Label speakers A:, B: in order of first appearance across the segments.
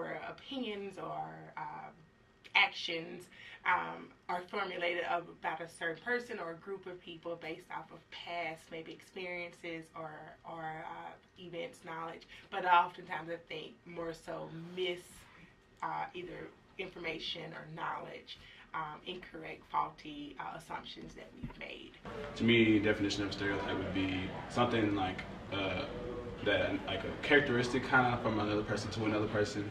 A: our opinions or actions are formulated about a certain person or a group of people based off of past maybe experiences or events, knowledge, but oftentimes I think more so either information or knowledge, incorrect, faulty assumptions that we've made.
B: To me, definition of stereotype would be something like that, like a characteristic kind of from another person to another person,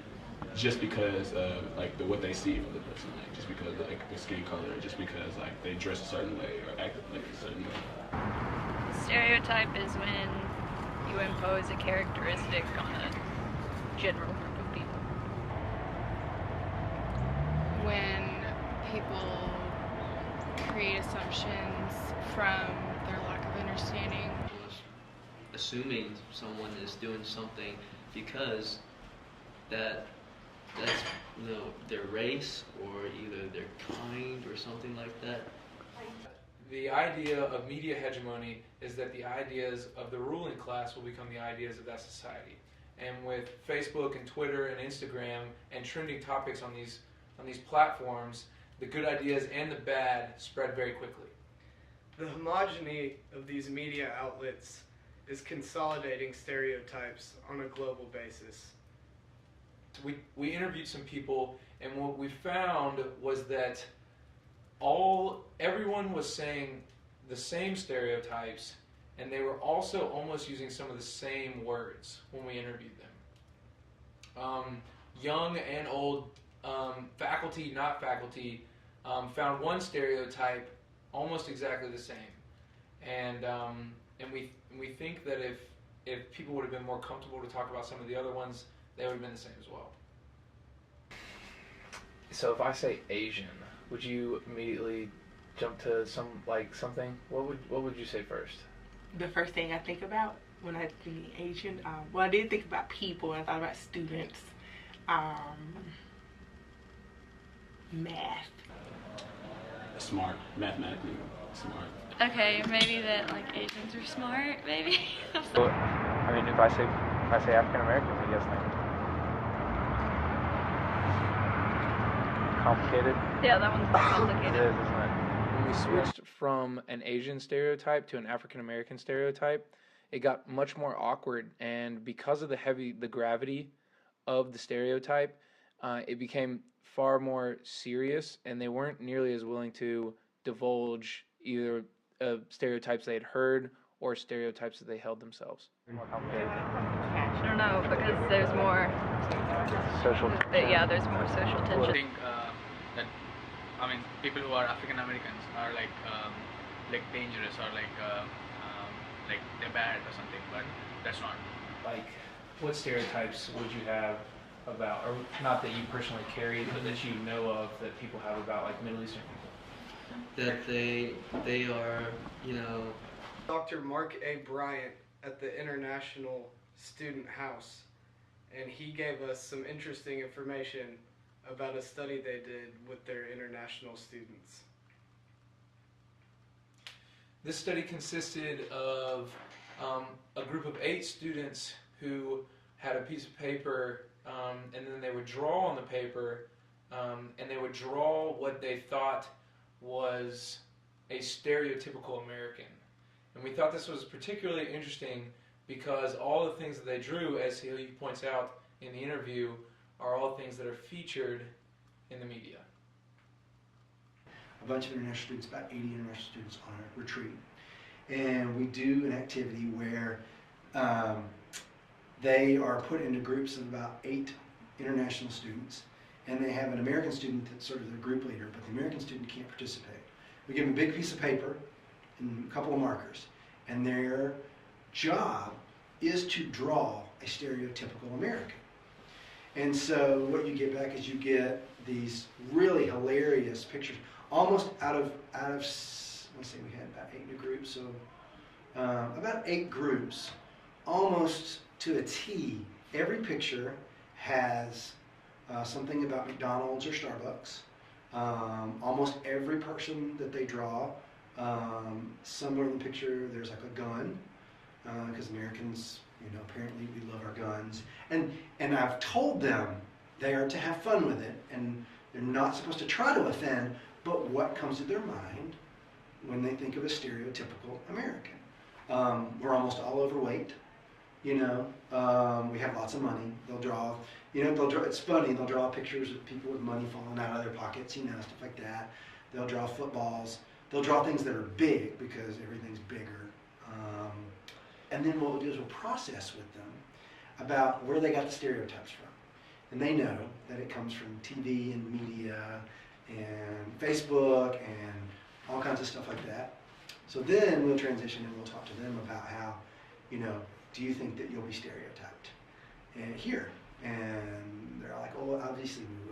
B: just because of like what they see from the person, like just because of like their skin color, just because like they dress a certain way or act like a certain way.
C: Stereotype is when you impose a characteristic on a general group of people.
D: When people create assumptions from their lack of understanding.
E: Assuming someone is doing something because that's their race or either their kind or something like that.
F: The idea of media hegemony is that the ideas of the ruling class will become the ideas of that society. And with Facebook and Twitter and Instagram and trending topics on these platforms, the good ideas and the bad spread very quickly.
G: The homogeny of these media outlets is consolidating stereotypes on a global basis.
F: We interviewed some people, and what we found was that everyone was saying the same stereotypes, and they were also almost using some of the same words when we interviewed them. Young and old, faculty, not faculty, found one stereotype almost exactly the same, and we think that if people would have been more comfortable to talk about some of the other ones, they would have been the same as well.
H: So if I say Asian, would you immediately jump to something? What would you say first?
A: The first thing I think about when I think Asian, well, I did think about people, and I thought about students, math.
B: Smart, mathematically smart.
C: Okay, maybe that like Asians are smart, maybe.
H: Well, I mean, if I say African Americans, I guess then. Complicated?
C: Yeah, that one's more complicated.
H: It is, isn't it?
F: When we switched from an Asian stereotype to an African American stereotype, it got much more awkward, and because of the gravity of the stereotype, it became far more serious, and they weren't nearly as willing to divulge either stereotypes they had heard or stereotypes that they held themselves.
H: More complicated.
C: I don't know, because there's more
H: Social.
C: yeah, there's more social
I: I
C: tension.
I: think that people who are African Americans are like dangerous or like they're bad or something, but that's not.
H: Like, what stereotypes would you have about, or not that you personally carry, but that you know of that people have about like Middle Eastern people?
E: That they are,
G: Dr. Mark A. Bryant at the International Student House, and he gave us some interesting information about a study they did with their international students.
F: This study consisted of a group of 8 students who had a piece of paper, and then they would draw on the paper, and they would draw what they thought was a stereotypical American. And we thought this was particularly interesting because all the things that they drew, as he points out in the interview, are all things that are featured in the media.
J: A bunch of international students, about 80 international students on a retreat. And we do an activity where they are put into groups of about 8 international students, and they have an American student that's sort of their group leader, but the American student can't participate. We give them a big piece of paper and a couple of markers, and their job is to draw a stereotypical American. And so what you get back is you get these really hilarious pictures, almost out of let's see, we had about 8 new groups, so about 8 groups, almost to a T. Every picture has something about McDonald's or Starbucks. Almost every person that they draw, somewhere in the picture there's like a gun, because Americans, apparently we love our guns. And I've told them They are to have fun with it, and they're not supposed to try to offend, but what comes to their mind when they think of a stereotypical American. We're almost all overweight, you know. We have lots of money. They'll draw, you know, it's funny, they'll draw pictures of people with money falling out of their pockets, you know, stuff like that. They'll draw footballs. They'll draw things that are big because everything's bigger. And then what we'll do is we'll process with them about where they got the stereotypes from. And they know that it comes from TV and media and Facebook and all kinds of stuff like that. So then we'll transition and we'll talk to them about how, you know, do you think that you'll be stereotyped? And here. And they're like, oh, obviously we